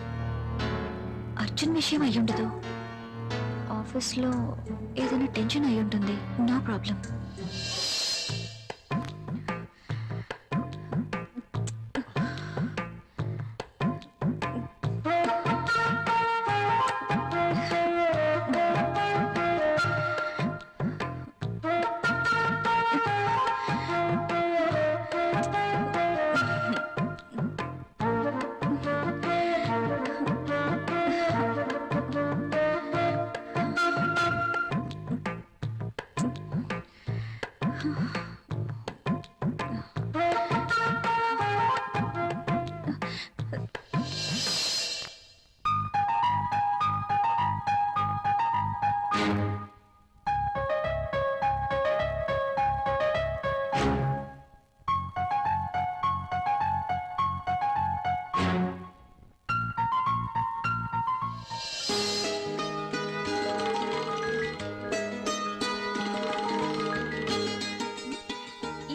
అర్జున్ విషయం అయ్యుండదు. ఆఫీస్లో ఏదైనా టెన్షన్ అయి ఉంటుంది. No problem.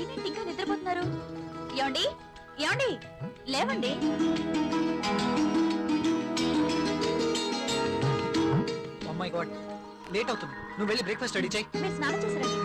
ఏంటి ఇంకా నిద్రపోతున్నారు? ఏమండి, ఏమండి, లేవండి. ఓ మై గాడ్, లేట్ అవుతుంది. నువ్వు వెళ్ళి బ్రేక్ఫాస్ట్ రెడీ చేయి. మీరు స్నానం చేశారండి?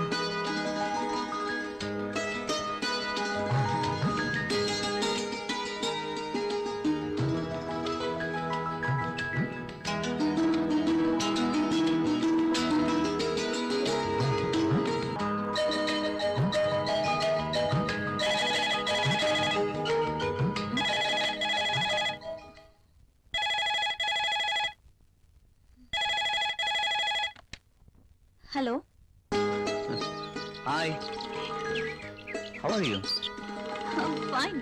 Hello, hi, how are you? Fine.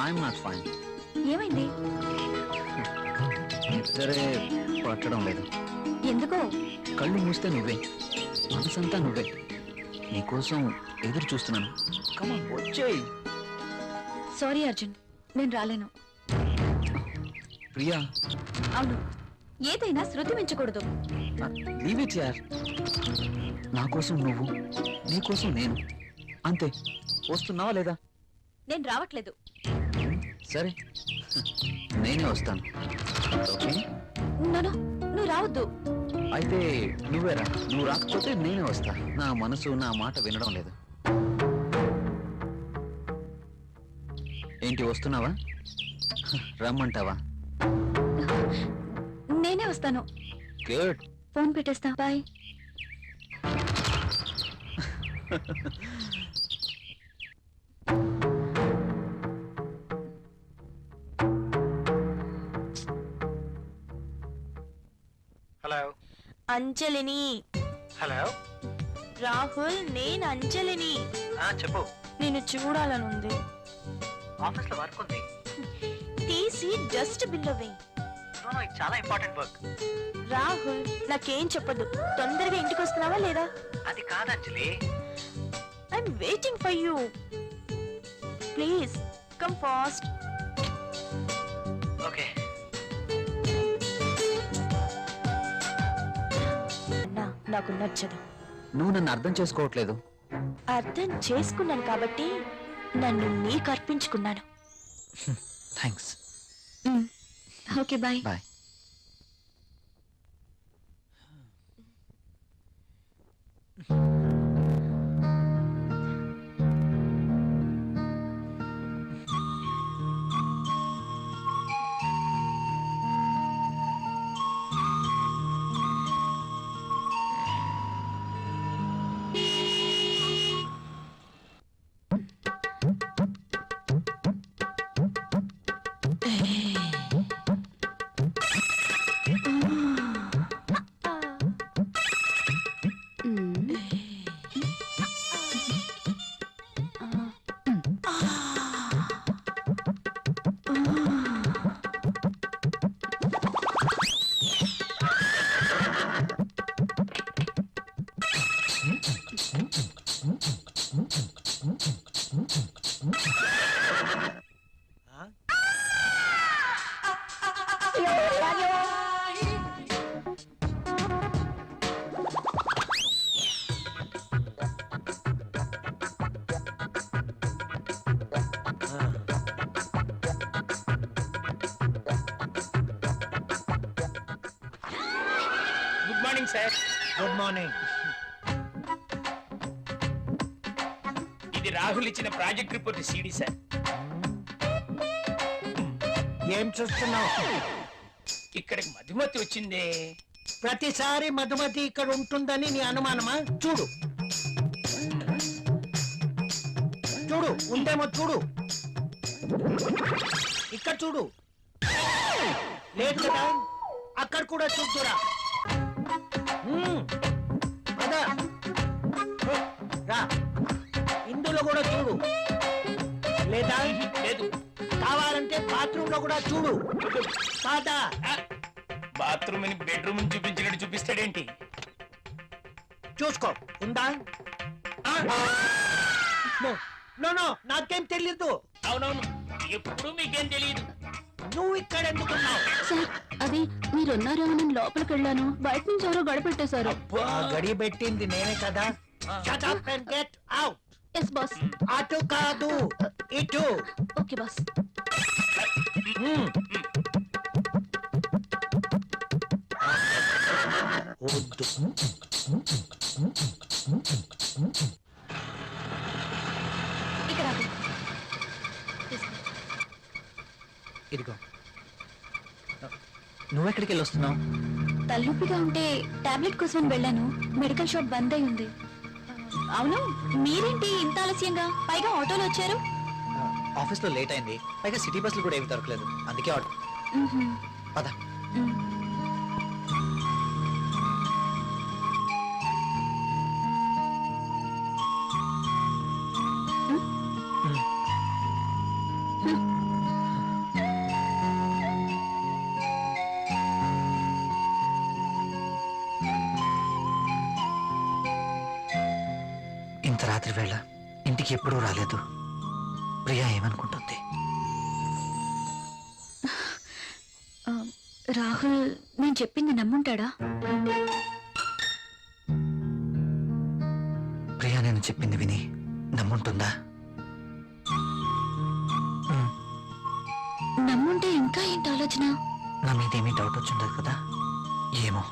I am not fine. ఏమైంది? నిద్రే పట్టడం లేదు. ఎందుకో? కళ్ళు మూస్తే నువ్వే, మనసంతా నువ్వే. నీకోసం ఎదురు చూస్తున్నాను. కమాన్, వచ్చేయ్. సారీ అర్జున్, నేను రాలేను. ప్రియా, అవును, ఏదైనా శృతి మించకూడదు. లీవ్ ఇట్ యార్. నా కోసం నువ్వు, నీ కోసం నేను, అంతే. వస్తున్నావా లేదా? నేను రావట్లేదు. సరే, నేనే వస్తాను. ఓకే, నో, నువ్వు రావద్దు. అయితే నువ్వేరా. నువ్వు రాకపోతే నేనే వస్తా. నా మనసు నా మాట వినడం లేదు. ఏంటి, వస్తున్నావా? రమ్మంటావా? నేనే వస్తాను. గుడ్. ఫోన్ పెట్టేస్తా. బాయ్. హలో అంజలిని. హలో. రాహుల్, నేను అంజలిని. చెప్పు. నిన్ను చూడాలనుంది. ఆఫీస్ లో వర్క్ ఉంది. తీసి డస్ట్ బిల్లో వేయి. ఇది చాలా ఇంపార్టెంట్ వర్క్. రాహుల్, నాకేం చెప్పదు. తొందరగా ఇంటికి వస్తున్నావా లేదా? అది కాదు Anjali. I'm waiting for you. Please come fast. Okay. నాకు నచ్చదు. నువ్వు నన్ను అర్థం చేసుకోవట్లేదు. అర్థం చేసుకున్నాను కాబట్టి నన్ను నీకు అర్పించుకున్నాను. Thanks. Okay, bye. Bye. Good morning sir. Good morning. ఇది రాహుల్ ఇచ్చిన ప్రాజెక్ట్ రిపోర్ట్ సీడీ సార్. ఏం చూస్తున్నావు? ఇక్కడికి మధుమతి వచ్చిందే. ప్రతిసారి మధుమతి ఇక్కడ ఉంటుందని నీ అనుమానమా? చూడు చూడు, ఉందేమో చూడు. ఇక్కడ చూడు. లేదు కదా, అక్కడ కూడా చూద్దురా. అదా రా, ఇందులో కూడా చూడు. లేదా లేదు. కావాలంటే బాత్రూమ్ లో కూడా చూడు. కాదా? బాత్రూమ్ ని బెడ్రూమ్ చూపించినట్టు చూపిస్తాడేంటి? చూసుకో, ఉందా? నో నో, నాకేం తెలీదు. అవునవును, ఎప్పుడు మీకేం తెలియదు. నువ్వు ఇక్కడ ఎందుకున్నావు? సార్ అది మీరున్నారేమోనని లోపలికి వెళ్ళాను, బయట నుంచి ఎవరో గడపెట్టేశారు. ఆ గడి పెట్టింది నేనే కదా. Shut up and get out. Yes boss. అటు కాదు, ఇటు. Okay boss. వద్దు. ఇక్కడ ఆగు. ఇదిగో. నువ్వెక్కడికి వెళ్ళి వస్తున్నావు? తలనొప్పిగా ఉంటే టాబ్లెట్ కోసం వెళ్ళాను. మెడికల్ షాప్ బంద్ అయి ఉంది. అవును, మీరేంటి ఇంత ఆలస్యంగా, పైగా ఆటోలో వచ్చారు? ఆఫీస్లో లేట్ అయింది, పైగా సిటీ బస్సులు కూడా ఏమి దొరకలేదు, అందుకే ఆటో. మ్మ్హ్మ్. పద. మ్మ్. ఇంత రాత్రి వేళ ఇంటికి ఎప్పుడూ రాలేదు. ప్రియా ఏమనుకుంటుంది? ఆ, రాహుల్ నేను చెప్పింది నమ్ముంటాడా? ప్రియా నేను చెప్పింది విని నమ్ముంటుందా? నమ్ముంటే ఇంకా ఏంటి ఆలోచన? నా మీద ఏమీ డౌట్ వచ్చిండదు కదా? ఏమో.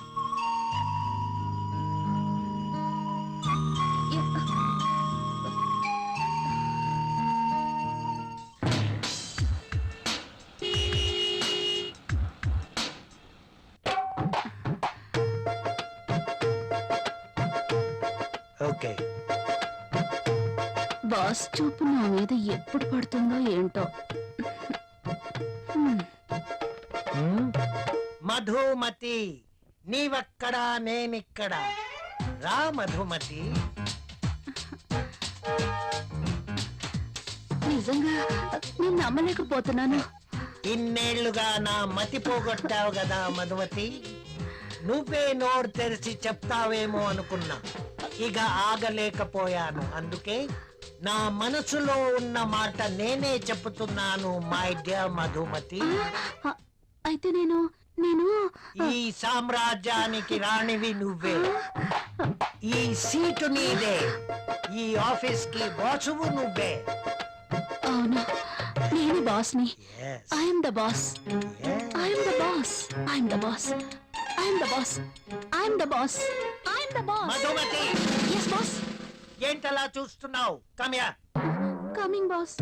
ఓకే. బాస్ చూపు నా మీద ఎప్పుడు పడుతుందో ఏంటో. మధుమతి, నీవక్కడ నేనిక్కడ. రా మధుమతి. నిజంగా నేను నమ్మలేకపోతున్నాను. ఇన్నేళ్లుగా నా మతి పోగొట్టావు కదా మధుమతి. నువ్వే నోరు తెరిచి చెప్తావేమో అనుకున్నా, ఇక ఆగలేకపోయాను. అందుకే నా మనసులో ఉన్న మాట నేనే చెప్తున్నాను మై డియర్ మధుమతి. అయితే నేను నేను ఈ సామ్రాజ్యానికి రాణివి నువ్వే. ఈ సీటు నీదే. ఈ ఆఫీస్ కి బాసువు నువ్వే. అవును, నేను బాస్ని. Yes, I'm the boss. yes. I'm the boss. I'm the boss. I'm the boss. I'm the boss. I'm the boss. Madhumati, yes boss. ఏంటలా చూస్తున్నావు? కమ్యా. Coming boss.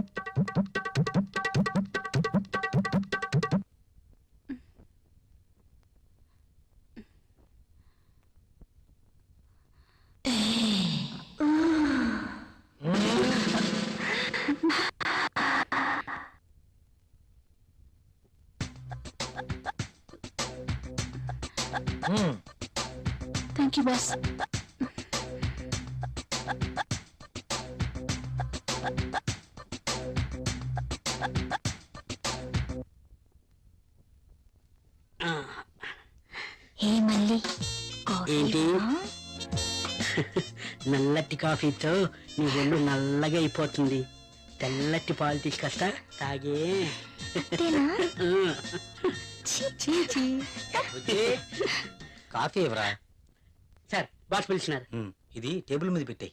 Thank you boss. ఏ మళ్ళీ ఏంటి? నల్లటి కాఫీతో నీ ఒళ్ళు నల్లగా అయిపోతుంది. తెల్లటి పాలు తీసుకొస్తా తాగే కాఫీ ఇవ్వరా. సార్ బాస్ పిలిచినారు. ఇది టేబుల్ మీద పెట్టాయి.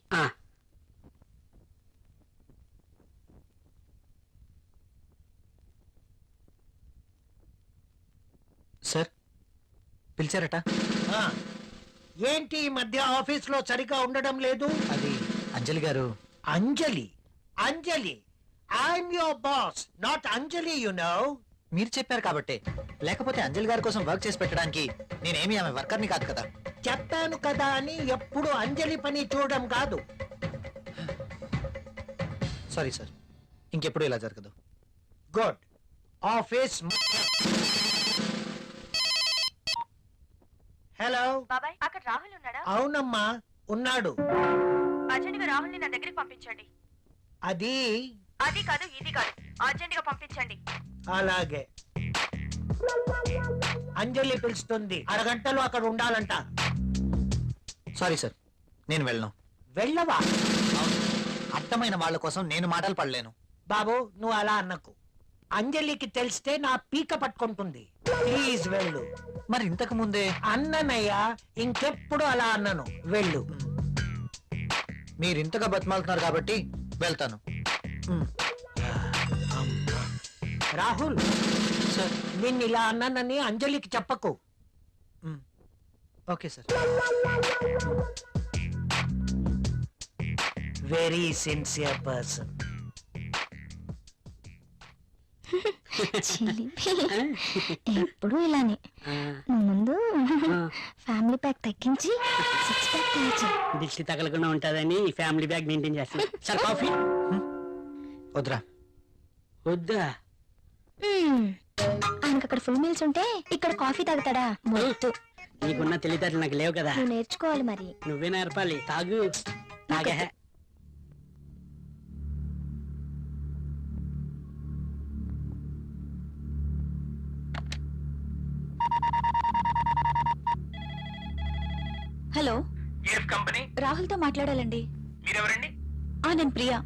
సార్ పిలిచారట. ఏంటి ఈ మధ్య ఆఫీస్ లో సరిగా ఉండడం లేదు? అది అంజలి గారు. Anjali Anjali I'm your boss, not Anjali, you know. మీరు చెప్పారు కాబట్టి, లేకపోతే అంజలి గారి కోసం వర్క్ చేసి పెట్టడానికి నేనేమి ఆమె వర్కర్ని కాదు కదా. చెప్పాను కదా అని ఎప్పుడు అంజలి పని చూడడం కాదు. సారీ సార్, ఇంకెప్పుడు ఇలా జరగదు. గుడ్. ఆఫీస్. హలో బాబాయ్, అక్కడ రాహుల్ ఉన్నాడా? అవునమ్మా, ఉన్నాడు. అర్జెంట్ గా రాహుల్ ని నా దగ్గరికి పంపించండి. అది అది కాదు ఇది కాదు, అర్జెంట్ గా పంపించండి. అలాగే. అంజలి పిలుస్తుంది, అరగంటలో అక్కడ ఉండాలంట. సారీ సార్, నేను వెళ్ళను. వెళ్ళవా? అర్థమైన వాళ్ళ కోసం నేను మాటలు పడలేను. బాబు, నువ్వు అలా అన్నకు. అంజలికి తెలిస్తే నా పీక పట్టుకుంటుంది. ప్లీజ్ వెళ్ళు. మరి ఇంతకు ముందే అన్ననయ్యా, ఇంకెప్పుడు అలా అన్నను. వెళ్ళు. మీరు ఇంతగా బతిమాలుతున్నారు కాబట్టి వెళ్తాను. రాహుల్ సార్. నిన్ను ఇలా అన్నానని అంజలికి చెప్పకు. Okay sir. Very sincere person. ఎప్పుడు ఇలానే. నువ్వు ముందు ఫ్యామిలీ ప్యాక్ తగ్గించి 6 ప్యాక్ తగ్గించి దిష్టి తగలకుండా ఉంటుందని ఫ్యామిలీ బ్యాగ్ మెయింటైన్ చేస్తాను. సార్ కాఫీ వద్దురా. వద్దా? ఆయనకు అక్కడ ఫుల్ మీల్స్ ఉంటే ఇక్కడ కాఫీ తాగుతాడా? మొద్దు. నీకున్న తెలివితేటలు నాకు లేవు కదా. నువ్వు నేర్చుకోవాలి మరి. నువ్వే నేర్పాలి. తాగు. తాగే. Hello, ఏఫ్ company. రాహుల్ తో మాట్లాడాలండి. మీరెవరండి? నేను ప్రియా,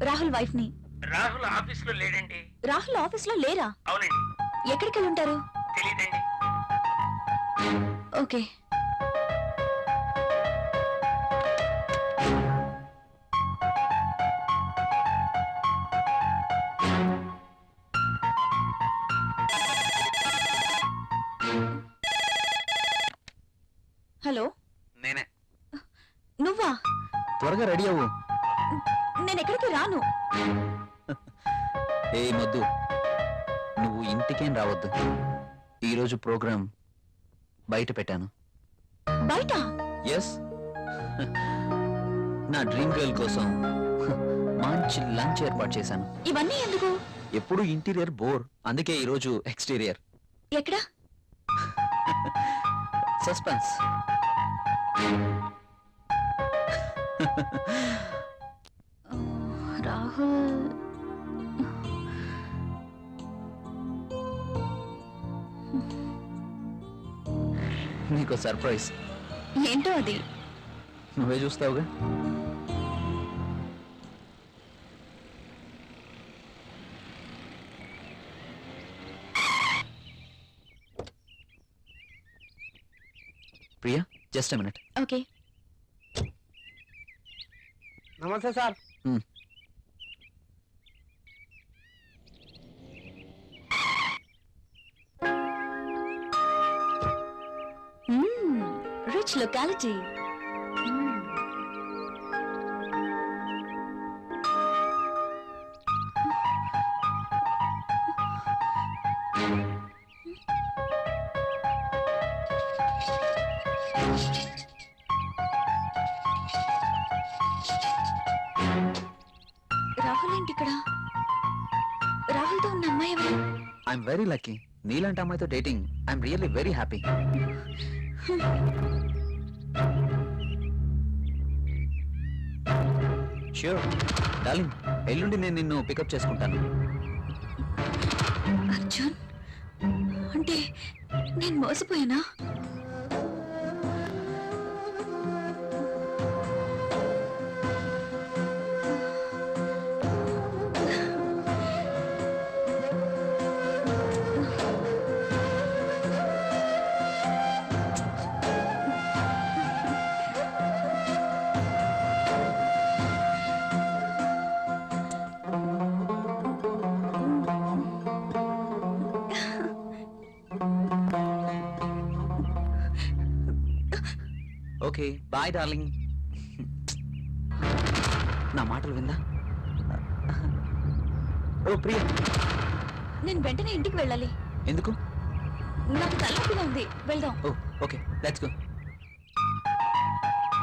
రాహుల్ వైఫ్ ని. రాహుల్ ఆఫీస్ లో లేడండి. రాహుల్ ఆఫీస్ లో లేరా? అవునండి. ఎక్కడికి వెళ్ళి ఉంటారు? తెలీదండి. ఓకే. హలో, నేనే. నువ్వా? త్వరగా రెడీ అవ్వు. నేను ఎక్కడికి రాను. ఏ మొద్దు, నువ్వు ఇంటికేం రావద్దు. ఈరోజు ప్రోగ్రాం బయట పెట్టాను. బయట? ఎస్. నా డ్రీమ్ గర్ల్ కోసం మంచి లంచ్ ఏర్పాటు చేశాను. ఇవన్నీ ఎందుకు? ఎప్పుడు ఇంటీరియర్ బోర్, అందుకే ఈరోజు ఎక్స్టీరియర్. ఎక్కడ? సస్పెన్స్. రాహుల్ నీకు సర్ప్రైజ్. ఏంటో అది? నువ్వే చూస్తావుగా. Priya, just minute. ఓకే. నమస్తే సార్. Rich locality. రాహుల్ ఏంటి ఇక్కడ? రాహుల్తో ఉన్న అమ్మాయి ఎవరు? I'm very lucky. నీలాంటి అమ్మాయితో dating. I'm really very happy. Sure darling, ఎల్లుండి నేను నిన్ను పికప్ చేసుకుంటాను. అర్జున్, అంటే నేను మోసపోయానా? Okay bye darling. నా మాటలు విందా? ఓ ప్రియా, నేను వెంటనే ఇంటికి వెళ్ళాలి. ఎందుకు? నాకు తలనొప్పిగా ఉంది, వెళ్దాం. ఓ ఓకే లెట్స్ గో.